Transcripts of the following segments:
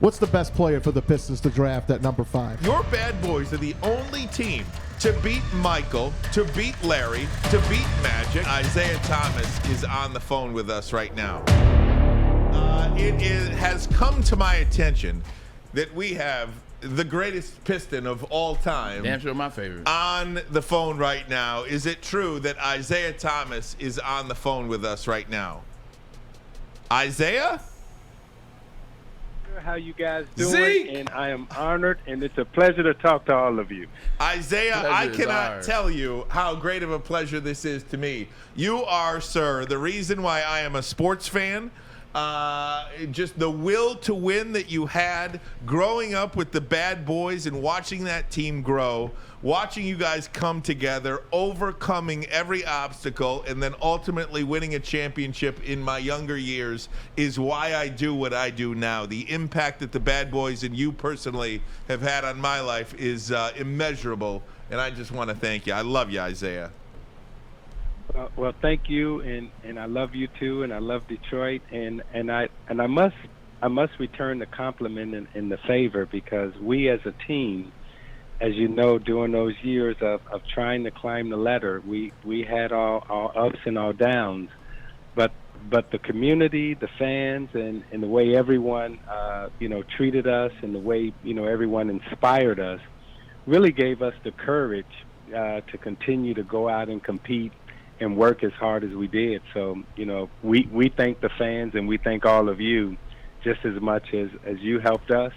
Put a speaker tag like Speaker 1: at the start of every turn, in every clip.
Speaker 1: What's the best player for the Pistons to draft at number 5?
Speaker 2: Your Bad Boys are the only team to beat Michael, to beat Larry, to beat Magic. Isiah Thomas is on the phone with us right now. Has come to my attention that we have the greatest Piston of all time.
Speaker 3: Damn sure my favorite.
Speaker 2: On the phone right now. Is it true that Isiah Thomas is on the phone with us right now? Isiah?
Speaker 4: How you guys doing?
Speaker 2: Zeke!
Speaker 4: And I am honored, and it's a pleasure to talk to all of you.
Speaker 2: Isiah, I cannot tell you how great of a pleasure this is to me. You are, sir, the reason why I am a sports fan. Just the will to win that you had growing up with the Bad Boys and watching that team grow, watching you guys come together, overcoming every obstacle, and then ultimately winning a championship in my younger years is why I do what I do now. The impact that the Bad Boys and you personally have had on my life is immeasurable, and I just want to thank you. I love you, Isiah.
Speaker 4: Well, thank you, and I love you too, and I love Detroit, and I must return the compliment and the favor, because we as a team, as you know, during those years of trying to climb the ladder, we had our ups and our downs, but the community, the fans, and the way everyone treated us, and the way everyone inspired us, really gave us the courage to continue to go out and compete and work as hard as we did. So, we thank the fans, and we thank all of you just as much as you helped us.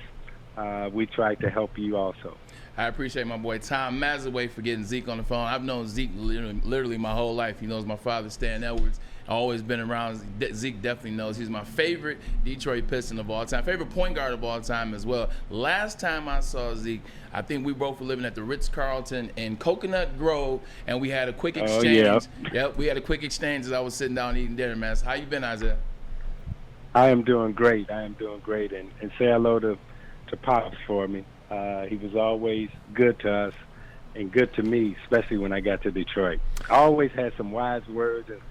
Speaker 4: We tried to help you also.
Speaker 3: I appreciate my boy Tom Mazaway for getting Zeke on the phone. I've known Zeke literally my whole life. He knows my father, Stan Edwards. Always been around. Zeke definitely knows. He's my favorite Detroit Piston of all time, favorite point guard of all time as well. Last time I saw Zeke, I think we both were living at the Ritz-Carlton in Coconut Grove, and we had a quick exchange.
Speaker 4: Oh, yeah.
Speaker 3: Yep, we had a quick exchange as I was sitting down eating dinner, man. So how you been, Isiah?
Speaker 4: I am doing great. And say hello to Pops for me. He was always good to us and good to me, especially when I got to Detroit. I always had some wise words and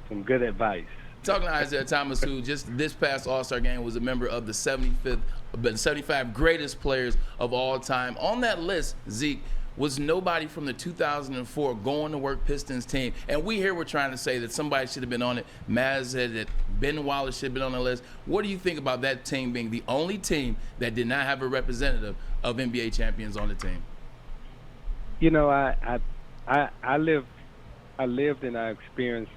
Speaker 4: some good advice.
Speaker 3: Talking to Isiah Thomas, who just this past All-Star game was a member of the 75 greatest players of all time. On that list, Zeke, was nobody from the 2004 going to work Pistons team. And we here were trying to say that somebody should have been on it. Maz said that Ben Wallace should have been on the list. What do you think about that team being the only team that did not have a representative of NBA champions on the team?
Speaker 4: I lived and I experienced,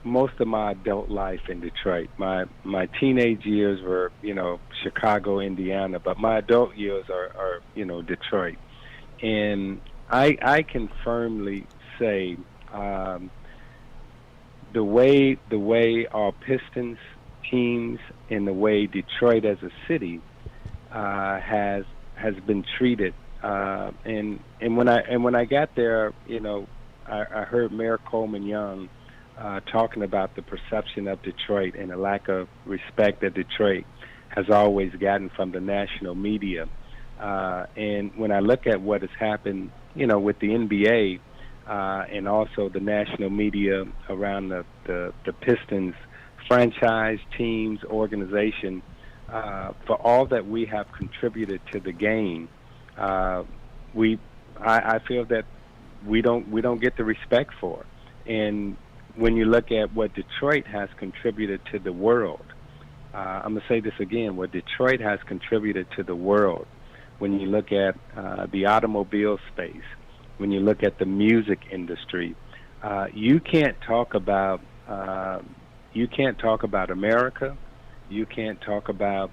Speaker 4: most of my adult life in Detroit. My teenage years were, Chicago, Indiana, but my adult years are Detroit. And I can firmly say the way our Pistons teams and the way Detroit as a city has been treated. And when I got there, I heard Mayor Coleman Young talking about the perception of Detroit and the lack of respect that Detroit has always gotten from the national media. And when I look at what has happened, with the NBA and also the national media around the Pistons franchise, teams, organization, for all that we have contributed to the game, I feel that we don't get the respect for. And when you look at what Detroit has contributed to the world, I'm going to say this again, what Detroit has contributed to the world, when you look at the automobile space, when you look at the music industry, you can't talk about America. You can't talk about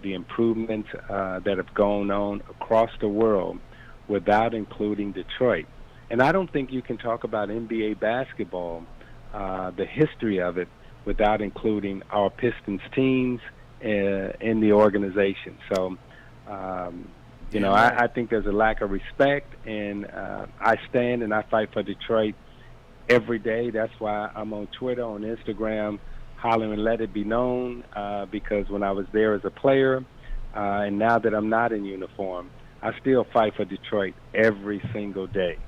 Speaker 4: the improvements that have gone on across the world without including Detroit. And I don't think you can talk about NBA basketball, the history of it, without including our Pistons teams in the organization. So, I think there's a lack of respect, and I stand and I fight for Detroit every day. That's why I'm on Twitter, on Instagram, hollering "Let it be known," because when I was there as a player, and now that I'm not in uniform, I still fight for Detroit every single day.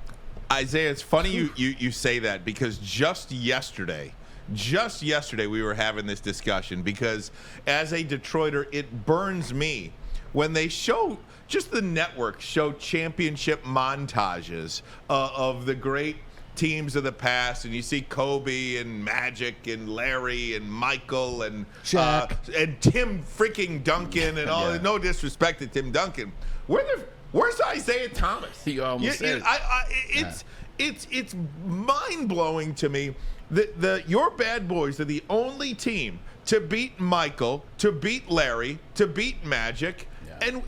Speaker 2: Isiah, it's funny you say that, because just yesterday just yesterday we were having this discussion because as a Detroiter, it burns me when they show, just the network show championship montages of the great teams of the past, and you see Kobe and Magic and Larry and Michael and
Speaker 1: Shaq.
Speaker 2: And Tim freaking Duncan and all. No disrespect to Tim Duncan. Where's Isiah Thomas?
Speaker 3: You almost said it.
Speaker 2: It's mind blowing to me that your Bad Boys are the only team to beat Michael, to beat Larry, to beat Magic. And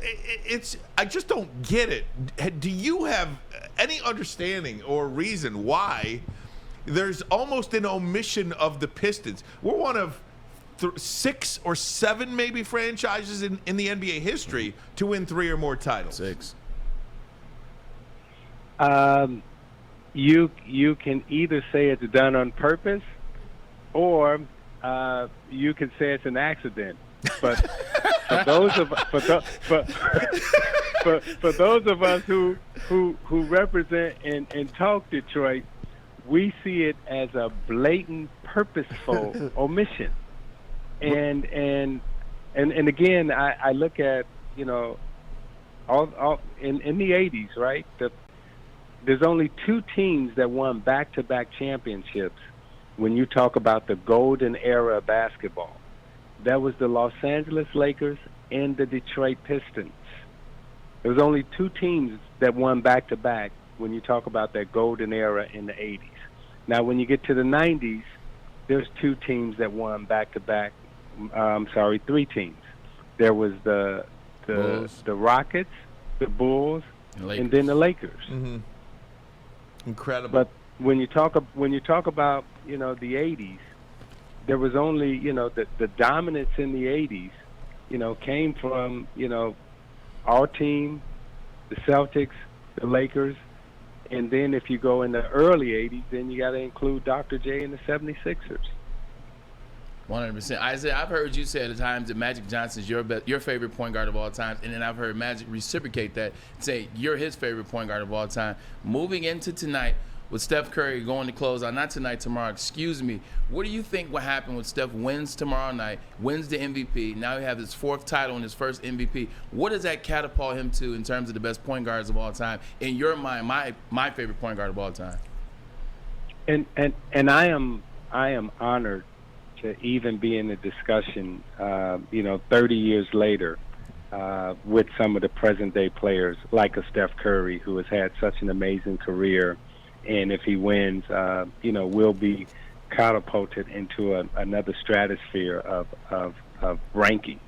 Speaker 2: I just don't get it. Do you have any understanding or reason why there's almost an omission of the Pistons? We're one of 6 or 7 maybe franchises in the NBA history to win 3 or more titles.
Speaker 3: 6.
Speaker 4: You can either say it's done on purpose, or you can say it's an accident. But for those of us who represent and talk Detroit, we see it as a blatant, purposeful omission. And again, I look at, all in the 80s, right? There's only 2 teams that won back-to-back championships when you talk about the golden era of basketball. That was the Los Angeles Lakers and the Detroit Pistons. There was only 2 teams that won back-to-back when you talk about that golden era in the 80s. Now, when you get to the 90s, there's 2 teams that won back-to-back. 3 teams. There was the Rockets, the Bulls, and then the Lakers.
Speaker 2: Mm-hmm. Incredible.
Speaker 4: But when you talk about the 80s, there was only the dominance in the 80s, came from our team, the Celtics, the Lakers, and then if you go in the early 80s, then you got to include Dr. J and the 76ers.
Speaker 3: 100%. Isiah, I've heard you say at times that Magic Johnson's your favorite point guard of all time, and then I've heard Magic reciprocate that, say you're his favorite point guard of all time. Moving into tonight, with Steph Curry going to close out, not tonight, tomorrow, excuse me, what do you think will happen when Steph wins tomorrow night, wins the MVP, now he has his 4th title and his first MVP? What does that catapult him to in terms of the best point guards of all time? In your mind, my favorite point guard of all time.
Speaker 4: And I am honored to even be in a discussion, 30 years later, with some of the present-day players like a Steph Curry, who has had such an amazing career. And if he wins, we'll be catapulted into another stratosphere of rankings,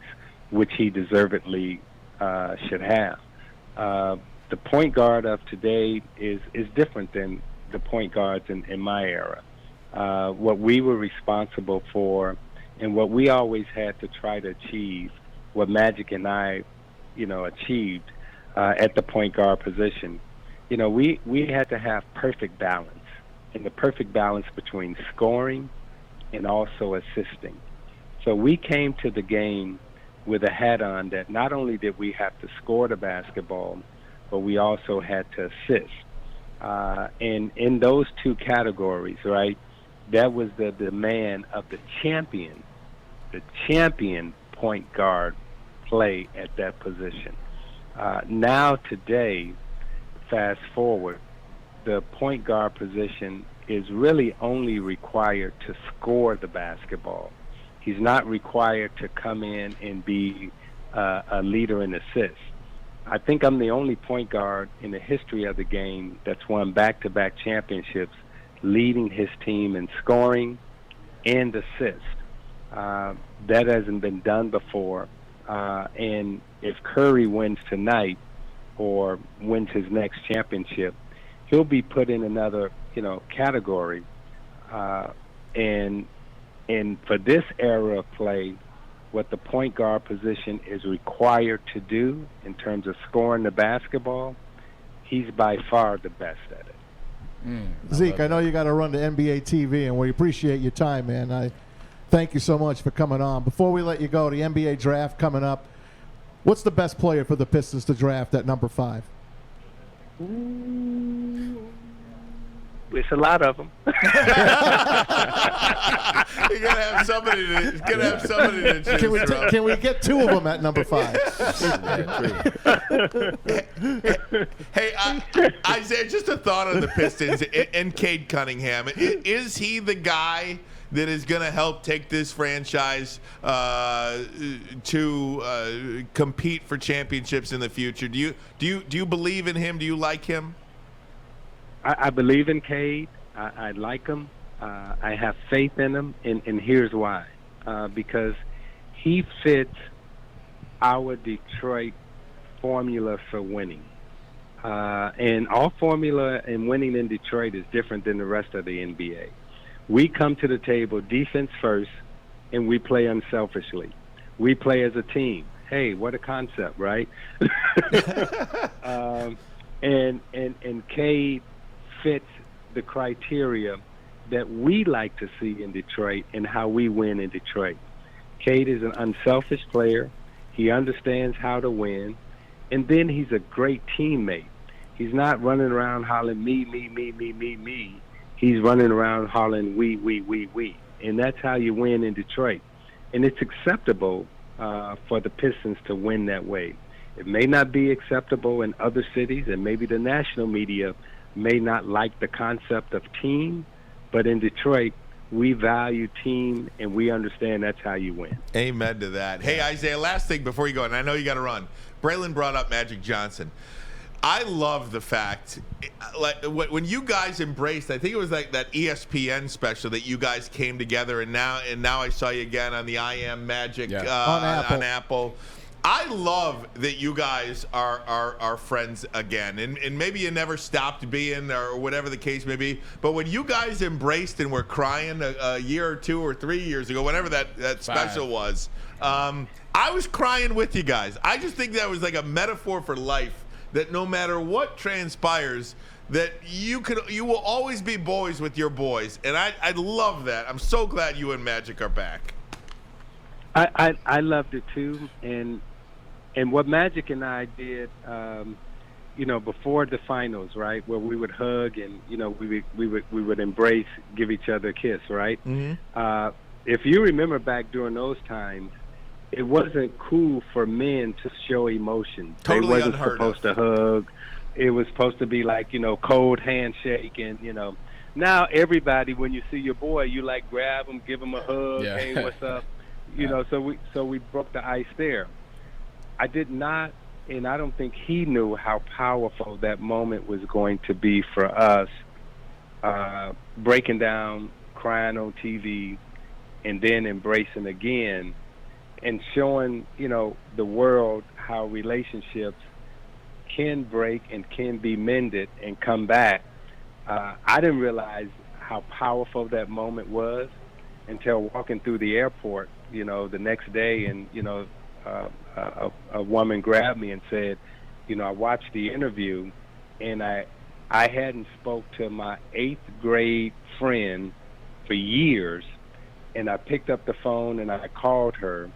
Speaker 4: which he deservedly should have. The point guard of today is different than the point guards in my era. What we were responsible for and what we always had to try to achieve, what Magic and I, achieved at the point guard position. We had to have perfect balance, and the perfect balance between scoring and also assisting. So we came to the game with a hat on that not only did we have to score the basketball, but we also had to assist. And in those 2 categories, right, that was the demand of the champion point guard play at that position. Now today, fast forward, the point guard position is really only required to score the basketball. He's not required to come in and be a leader in assists. I think I'm the only point guard in the history of the game that's won back-to-back championships, leading his team in scoring and assists. That hasn't been done before. And if Curry wins tonight or wins his next championship, he'll be put in another, category. And for this era of play, what the point guard position is required to do in terms of scoring the basketball, he's by far the best at it.
Speaker 1: Zeke, I know you got to run to NBA TV, and we appreciate your time, man. I thank you so much for coming on. Before we let you go, the NBA draft coming up. What's the best player for the Pistons to draft at number 5?
Speaker 4: It's a lot of them.
Speaker 2: You're gonna have somebody to choose from.
Speaker 1: Can we get 2 of them at number 5?
Speaker 2: Hey, Isiah, just a thought on the Pistons and Cade Cunningham. Is he the guy that is going to help take this franchise to compete for championships in the future? Do you believe in him? Do you like him?
Speaker 4: I believe in Cade. I like him. I have faith in him, and here's why. Because he fits our Detroit formula for winning. And our formula in winning in Detroit is different than the rest of the NBA. We come to the table defense first, and we play unselfishly. We play as a team. Hey, what a concept, right? And Cade fits the criteria that we like to see in Detroit and how we win in Detroit. Cade is an unselfish player. He understands how to win. And then he's a great teammate. He's not running around hollering me. He's running around hollering we. And that's how you win in Detroit. And it's acceptable for the Pistons to win that way. It may not be acceptable in other cities, and maybe the national media may not like the concept of team, but in Detroit, we value team, and we understand that's how you win.
Speaker 2: Amen to that. Hey, Isiah, last thing before you go, and I know you got to run. Braylon brought up Magic Johnson. I love the fact, like when you guys embraced, I think it was like that ESPN special that you guys came together, and now I saw you again on the I Am Magic on Apple. I love that you guys are friends again, and maybe you never stopped being, or whatever the case may be. But when you guys embraced and were crying a year or 2 or 3 years ago, whenever that special was, I was crying with you guys. I just think that was like a metaphor for life. That no matter what transpires, that you will always be boys with your boys, and I love that. I'm so glad you and Magic are back.
Speaker 4: I loved it too, and what Magic and I did, before the finals, right, where we would hug and we would embrace, give each other a kiss, right? Mm-hmm. If you remember back during those times, it wasn't cool for men to show emotion.
Speaker 2: Totally
Speaker 4: they wasn't
Speaker 2: unheard
Speaker 4: supposed
Speaker 2: of.
Speaker 4: to hug. It was supposed to be like, cold handshake. And, now everybody, when you see your boy, you like grab him, give him a hug. Yeah. Hey, what's up? So we broke the ice there. I did not, and I don't think he knew how powerful that moment was going to be for us, breaking down, crying on TV, and then embracing again. And showing, the world how relationships can break and can be mended and come back. I didn't realize how powerful that moment was until walking through the airport, the next day, and, a woman grabbed me and said, I watched the interview, and I hadn't spoke to my 8th grade friend for years, and I picked up the phone and I called her,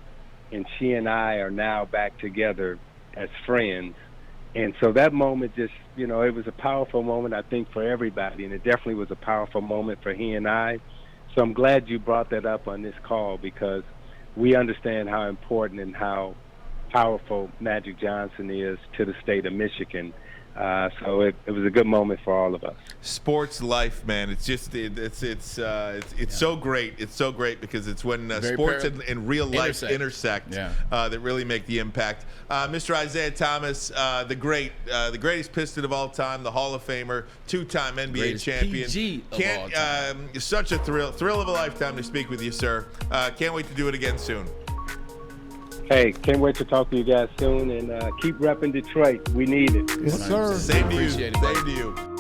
Speaker 4: and she and I are now back together as friends. And so that moment just, it was a powerful moment, I think, for everybody, and it definitely was a powerful moment for he and I. So I'm glad you brought that up on this call, because we understand how important and how powerful Magic Johnson is to the state of Michigan. So it was a good moment for all of us.
Speaker 2: Sports life, man. It's just it's so great. It's so great because it's when sports and real life intersect that really make the impact. Mr. Isiah Thomas, the greatest Piston of all time, the Hall of Famer, 2-time NBA
Speaker 3: greatest
Speaker 2: champion.
Speaker 3: PG of all time.
Speaker 2: Such a thrill of a lifetime to speak with you, sir. Can't wait to do it again soon.
Speaker 4: Hey, can't wait to talk to you guys soon, and keep repping Detroit. We need it.
Speaker 1: Yes, sir.
Speaker 2: Same to you. Same to you.